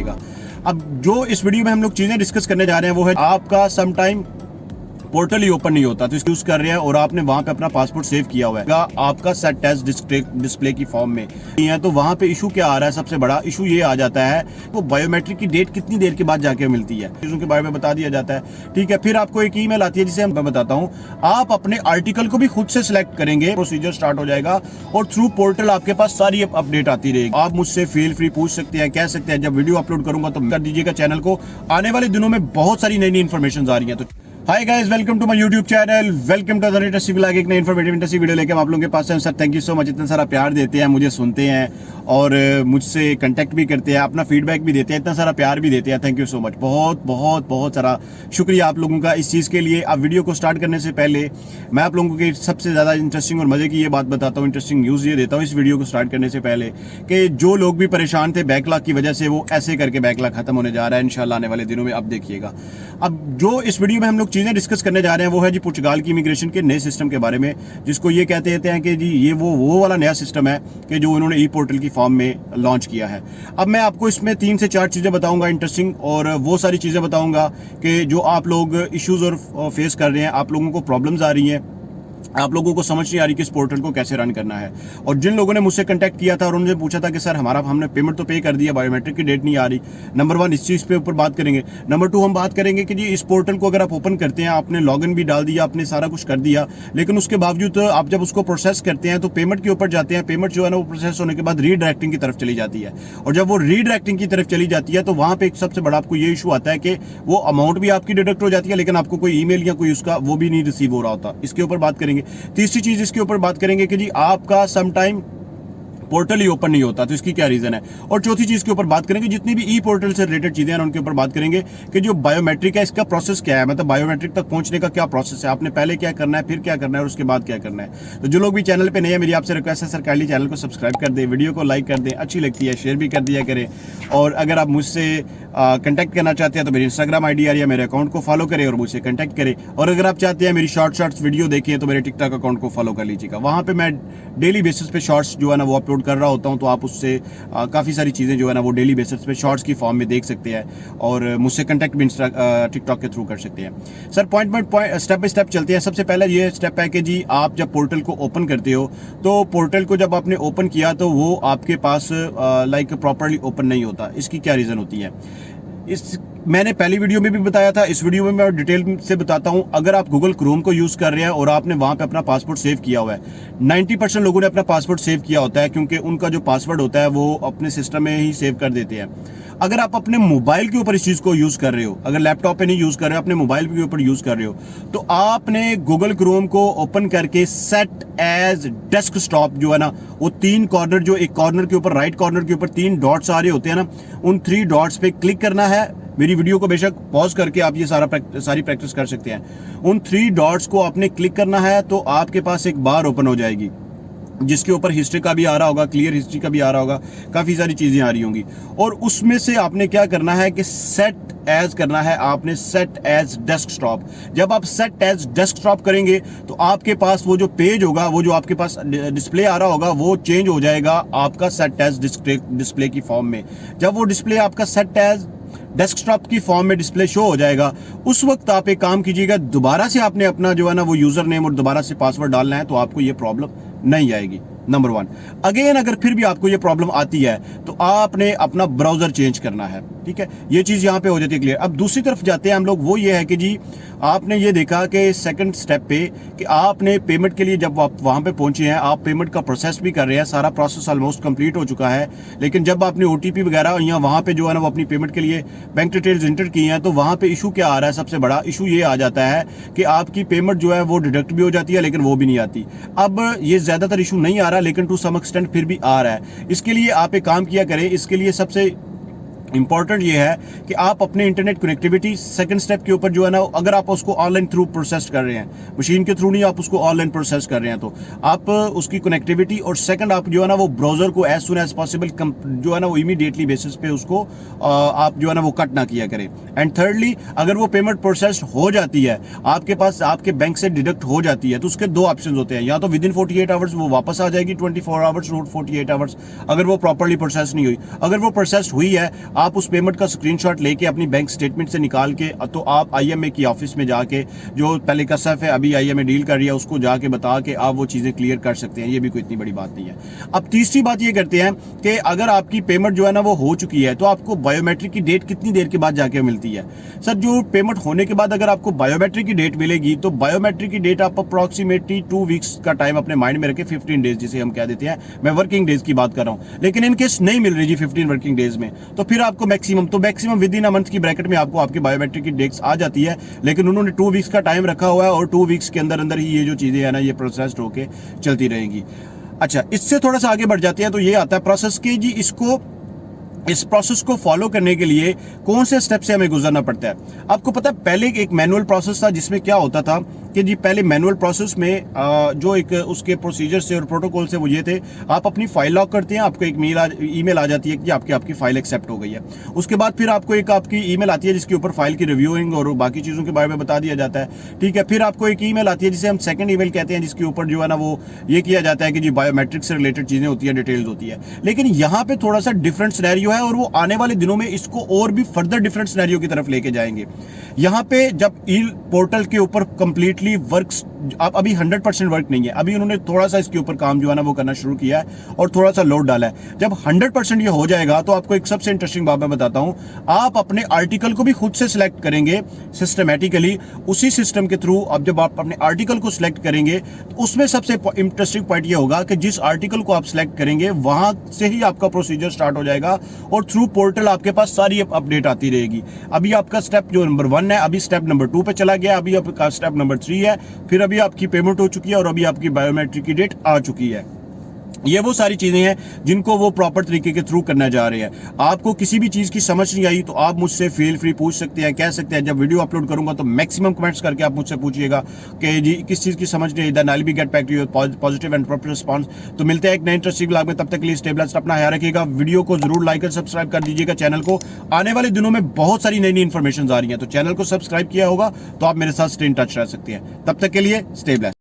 अब जो इस वीडियो में हम लोग चीजें डिस्कस करने जा रहे हैं वो है आपका सम टाइम पोर्टल ही ओपन नहीं होता, तो इसको यूज कर रहे हैं और आपने वहां पे अपना पासपोर्ट सेव किया हुआ है, आपका सेट एज डिस्प्ले की फॉर्म में है, तो वहां पे इशू क्या आ रहा है? सबसे बड़ा इशू ये आ जाता है वो बायोमेट्रिक की डेट कितनी देर के बाद जाके मिलती है, चीजों के बारे में बता दिया जाता है। ठीक है, फिर आपको एक ईमेल आती है जिसे मैं बताता हूँ। आप अपने आर्टिकल को भी खुद से सिलेक्ट करेंगे, प्रोसीजर स्टार्ट हो जाएगा और थ्रू पोर्टल आपके पास सारी अपडेट आती रहेगी। आप मुझसे फील फ्री पूछ सकते हैं, कह सकते हैं। जब वीडियो अपलोड करूंगा तो कर दीजिएगा चैनल को। आने वाले दिनों में बहुत सारी नई नई इन्फॉर्मेशन आ रही है। तो hi guys, welcome to my YouTube channel, welcome to the latest vlog. एक नई इन्फॉर्मेटिव इंटरेस्टिंग वीडियो लेके हम आप लोगों के पास हैं। Sir thank you so much, इतना सारा प्यार देते हैं, मुझे सुनते हैं और मुझसे कांटेक्ट भी करते हैं, अपना फीडबैक भी देते हैं, इतना सारा प्यार भी देते हैं। थैंक यू सो मच, बहुत बहुत बहुत सारा शुक्रिया आप लोगों का इस चीज़ के लिए। अब वीडियो को स्टार्ट करने से पहले मैं आप लोगों को सबसे ज़्यादा इंटरेस्टिंग और मजे की ये बात बताता हूँ, इंटरेस्टिंग न्यूज़ ये देता हूँ इस वीडियो को स्टार्ट करने से पहले कि जो लोग भी परेशान थे बैकलॉग की वजह से, वो ऐसे करके बैकलॉग खत्म होने जा रहा है इंशाल्लाह आने वाले दिनों में। अब देखिएगा, अब जो इस वीडियो में हम लोग चीज़ें डिस्कस करने जा रहे हैं वो है जी पुर्तगाल की इमिग्रेशन के नए सिस्टम के बारे में, जिसको ये कहते हैं कि जी ये वो वाला नया सिस्टम है कि जो उन्होंने ई पोर्टल की फॉर्म में लॉन्च किया है। अब मैं आपको इसमें 3 से 4 चीज़ें बताऊंगा इंटरेस्टिंग, और वो सारी चीज़ें बताऊंगा कि जो आप लोग इश्यूज और फेस कर रहे हैं, आप लोगों को प्रॉब्लम्स आ रही हैं, आप लोगों को समझ नहीं आ रही कि इस पोर्टल को कैसे रन करना है। और जिन लोगों ने मुझसे कांटेक्ट किया था और उन्होंने पूछा था कि सर हमने पेमेंट तो पे कर दिया, बायोमेट्रिक की डेट नहीं आ रही। नंबर 1 इस चीज़ पे ऊपर बात करेंगे। नंबर 2 हम बात करेंगे कि जी इस पोर्टल को अगर आप ओपन करते हैं, आपने लॉगिन भी डाल दिया, आपने सारा कुछ कर दिया, लेकिन उसके बावजूद आप जब उसको प्रोसेस करते हैं तो पेमेंट के ऊपर जाते हैं। पेमेंट जो है ना वो प्रोसेस होने के बाद रीडायरेक्टिंग की तरफ चली जाती है, और जब वो रीडायरेक्टिंग की तरफ चली जाती है तो वहां पे एक सबसे बड़ा आपको ये इशू आता है कि वो अमाउंट भी आपकी डिडक्ट हो जाती है, लेकिन आपको कोई ईमेल या कोई उसका वो भी नहीं रिसीव हो रहा होता। इसके ऊपर बात करेंगे। तीसरी चीज इसके ऊपर बात करेंगे कि जी आपका सम टाइम पोर्टल ही ओपन नहीं होता, तो इसकी क्या रीजन है। और चौथी चीज के ऊपर बात करेंगे, जितनी भी ई पोर्टल से रिलेटेड चीजें हैं उनके ऊपर बात करेंगे कि जो बायोमेट्रिक है इसका प्रोसेस क्या है, मतलब बायोमेट्रिक तक पहुंचने का क्या प्रोसेस है, आपने पहले क्या करना है, फिर क्या करना है और उसके बाद क्या करना है। तो जो लोग भी चैनल पे नए हैं, मेरी आपसे रिक्वेस्ट है सर काइंडली चैनल को सब्सक्राइब कर दें, वीडियो को लाइक कर दें, अच्छी लगती है शेयर भी कर दिया करें। और अगर आप मुझसे कंटेक्ट करना चाहते हैं तो मेरी इंस्टाग्राम आईडी आ रही है, मेरे अकाउंट को फॉलो करें और मुझसे कंटेक्ट करें। और अगर आप चाहते हैं मेरी शॉर्ट्स वीडियो देखें तो मेरे टिकटॉक अकाउंट को फॉलो कर लीजिएगा, वहाँ पे मैं डेली बेसिस पे शॉर्ट्स जो है ना वो अपलोड कर रहा होता हूँ। तो आप उससे काफ़ी सारी चीज़ें जो है ना वो डेली बेसिस पे शॉर्ट्स की फॉर्म में देख सकते हैं और मुझसे कंटेक्ट भी टिकटॉक के थ्रू कर सकते हैं। Sir point step by step चलते हैं। सबसे पहला ये स्टेप है कि जी आप जब पोर्टल को ओपन करते हो तो पोर्टल को जब आपने ओपन किया तो वो आपके पास लाइक प्रॉपरली ओपन नहीं होता। इसकी क्या रीज़न होती है, इस मैंने पहली वीडियो में भी बताया था, इस वीडियो में मैं डिटेल से बताता हूं। अगर आप गूगल क्रोम को यूज कर रहे हैं और आपने वहां पे अपना पासवर्ड सेव किया हुआ है, 90% लोगों ने अपना पासवर्ड सेव किया होता है क्योंकि उनका जो पासवर्ड होता है वो अपने सिस्टम में ही सेव कर देते हैं। अगर आप अपने मोबाइल के ऊपर इस चीज को यूज कर रहे हो, अगर लैपटॉप पे नहीं यूज कर रहे हो, अपने मोबाइल के ऊपर यूज कर रहे हो, तो आपने गूगल क्रोम को ओपन करके सेट एज डेस्कटॉप जो है ना वो 3 कॉर्नर, जो एक कॉर्नर के ऊपर राइट कॉर्नर के ऊपर 3 डॉट्स आ रहे होते हैं ना, उन 3 डॉट्स पे क्लिक करना है। मेरी वीडियो को बेशक पॉज करके आप ये सारी प्रैक्टिस कर सकते हैं। उन 3 डॉट्स को आपने क्लिक करना है तो आपके पास एक बार ओपन हो जाएगी जिसके ऊपर हिस्ट्री का भी आ रहा होगा, क्लियर हिस्ट्री का भी आ रहा होगा, काफ़ी सारी चीज़ें आ रही होंगी। और उसमें से आपने क्या करना है कि सेट एज करना है, आपने सेट एज डेस्कटॉप। जब आप सेट एज डेस्कटॉप करेंगे तो आपके पास वो जो पेज होगा, वो जो आपके पास डिस्प्ले आ रहा होगा, वो चेंज हो जाएगा आपका सेट एज डिस्प्ले की फॉर्म में। जब वो डिस्प्ले आपका सेट एज डेस्कटॉप की फॉर्म में डिस्प्ले शो हो जाएगा, उस वक्त आप एक काम कीजिएगा, दोबारा से आपने अपना जो है ना वो यूजर नेम और दोबारा से पासवर्ड डालना है, तो आपको ये प्रॉब्लम नहीं आएगी। नंबर 1। अगेन अगर फिर भी आपको ये प्रॉब्लम आती है तो आपने अपना ब्राउजर चेंज करना है। ठीक है, ये चीज यहां पे हो जाती है क्लियर। अब दूसरी तरफ जाते हैं हम लोग, वो ये है कि जी आपने ये देखा कि सेकंड स्टेप पे कि आपने पेमेंट के लिए जब आप वहां पे पहुंचे हैं, आप पेमेंट का प्रोसेस भी कर रहे हैं, सारा प्रोसेस ऑलमोस्ट कंप्लीट हो चुका है, लेकिन जब आपने ओटीपी वगैरह या वहां पे जो है ना वो अपनी पेमेंट के लिए बैंक डिटेल्स इंटर की हैं, तो वहां पे इशू क्या आ रहा है, सबसे बड़ा इशू ये आ जाता है कि आपकी पेमेंट जो है वो डिडक्ट भी हो जाती है लेकिन वो भी नहीं आती। अब ये ज्यादातर इशू नहीं आ रहा, लेकिन टू सम एक्सटेंट फिर भी आ रहा है। इसके लिए आप एक काम किया करें, इसके लिए सबसे इंपॉर्टेंट ये है कि आप अपने इंटरनेट कनेक्टिविटी सेकंड स्टेप के ऊपर जो है ना, अगर आप उसको ऑनलाइन थ्रू प्रोसेस कर रहे हैं, मशीन के थ्रू नहीं, आप उसको ऑनलाइन प्रोसेस कर रहे हैं, तो आप उसकी कनेक्टिविटी और सेकंड आप जो है ना वो ब्राउजर को एज सुन एज पॉसिबल जो है ना वो इमीडिएटली बेसिस पे उसको आप जो है ना वो कट ना किया करें। एंड थर्डली, अगर वो पेमेंट प्रोसेस हो जाती है, आपके पास आपके बैंक से डिडक्ट हो जाती है, तो उसके 2 ऑप्शन होते हैं, या तो विद इन 48 आवर्स वो वापस आ जाएगी, 24 आवर्स, 48 आवर्स, अगर वो प्रॉपरली प्रोसेस नहीं हुई। अगर वो प्रोसेस हुई है, आप उस पेमेंट का स्क्रीनशॉट लेके अपनी बैंक स्टेटमेंट से निकाल के तो आप IMA की ऑफिस में जाके, जो पहले कसफ है अभी IMA डील कर रही है, उसको जाके बता के आप वो चीज़ें क्लियर कर सकते हैं। ये भी कोई इतनी बड़ी बात नहीं है। अब तीसरी बात ये करते हैं कि अगर आपकी पेमेंट जो है ना वो हो चुकी है, तो आपको बायोमेट्रिक की डेट कितनी देर के बाद जाके मिलती है? सर, जो पेमेंट होने के बाद अगर आपको बायोमेट्रिक की डेट मिलेगी, तो बायोमेट्रिक की डेट आप अप्रॉक्सीमेटली 2 वीक्स का टाइम अपने माइंड में रखे, 15 डेज जिसे हम कह देते हैं। मैं वर्किंग डेज की बात कर रहा हूं, लेकिन इन केस नहीं मिल रही जी 15 वर्किंग डेज में, तो फिर आपको maximum with in a month की ब्रैकेट में आपको आपकी बायोमेट्रिक की डेट्स आ जाती है। लेकिन उन्होंने 2 वीक्स का टाइम रखा हुआ है और 2 वीक्स के अंदर अंदर ही ये जो चीजें है ना ये प्रोसेस्ड होके चलती रहेंगी। अच्छा, इससे थोड़ा सा आगे बढ़ जाते हैं तो ये आता है प्रोसेस के जी, इस प्रोसेस को फॉलो करने के लिए कौन से स्टेप से हमें गुजरना पड़ता है। आपको पता है पहले एक मैनुअल प्रोसेस था जिसमें क्या होता था कि जी पहले मैनुअल प्रोसेस में जो एक उसके प्रोसीजर से और प्रोटोकॉल से वो ये थे, आप अपनी फाइल लॉक करते हैं, आपको एक ईमेल आ जाती है कि आपकी फाइल एक्सेप्ट हो गई है। उसके बाद फिर आपको एक आपकी ईमेल आती है जिसके ऊपर फाइल की रिव्यूइंग और बाकी चीज़ों के बारे में बता दिया जाता है। ठीक है, फिर आपको एक ईमेल आती है जिसे हम सेकंड ईमेल कहते हैं, जिसके ऊपर जो है ना वो ये किया जाता है कि जी बायोमेट्रिक से रिलेटेड चीज़ें होती है, डिटेल्स होती है। लेकिन यहाँ पे थोड़ा सा डिफरेंट सिनेरियो है और वो आने वाले दिनों में इसको और भी फर्दर डिफरेंट सिनेरियो की तरफ लेके जाएंगे। यहाँ पे जब ई पोर्टल के ऊपर कंप्लीटली वर्क्स, अब अभी 100% वर्क नहीं है, अभी उन्होंने थोड़ा सा इसके ऊपर काम जो है ना वो करना शुरू किया है और थोड़ा सा लोड डाला है। जब 100% ये हो जाएगा तो आपको एक सबसे इंटरेस्टिंग बात मैं बताता हूं, आप अपने आर्टिकल को भी खुद से सिलेक्ट करेंगे सिस्टमैटिकली उसी सिस्टम के थ्रू। अब जब आप अपने आर्टिकल को सिलेक्ट करेंगे तो उसमें सबसे इंटरेस्टिंग पॉइंट ये होगा कि जिस आर्टिकल को आप सिलेक्ट करेंगे वहां से ही आपका प्रोसीजर स्टार्ट हो जाएगा और थ्रू पोर्टल आपके पास सारी अपडेट आती रहेगी। अभी आपका स्टेप जो नंबर 1 है, अभी स्टेप नंबर 2 पे चला गया, अभी आपका स्टेप नंबर 3 है, फिर अभी आपकी पेमेंट हो चुकी है और अभी आपकी बायोमेट्रिक की डेट आ चुकी है। ये वो सारी चीजें हैं जिनको वो प्रॉपर तरीके के थ्रू करना जा रहे हैं। आपको किसी भी चीज की समझ नहीं आई तो आप मुझसे फील फ्री पूछ सकते हैं, कह सकते हैं। जब वीडियो अपलोड करूंगा तो मैक्सिमम कमेंट्स करके आप मुझसे पूछिएगा कि जी किस चीज की समझ नहीं आई, then I will be get back to your positive and proper response. तो मिलते हैं एक नए इंटरेस्टिंग व्लॉग में, तब तक के लिए स्टेबलाइज्ड अपना ख्याल रखिएगा। वीडियो को जरूर लाइक और सब्सक्राइब कर दीजिएगा चैनल को। आने वाले दिनों में बहुत सारी नई इन्फॉर्मेशन आ रही है, तो चैनल को सब्सक्राइब किया होगा तो आप मेरे साथ स्टे इन टच रह सकते हैं। तब तक के लिए स्टेबलाइज्ड।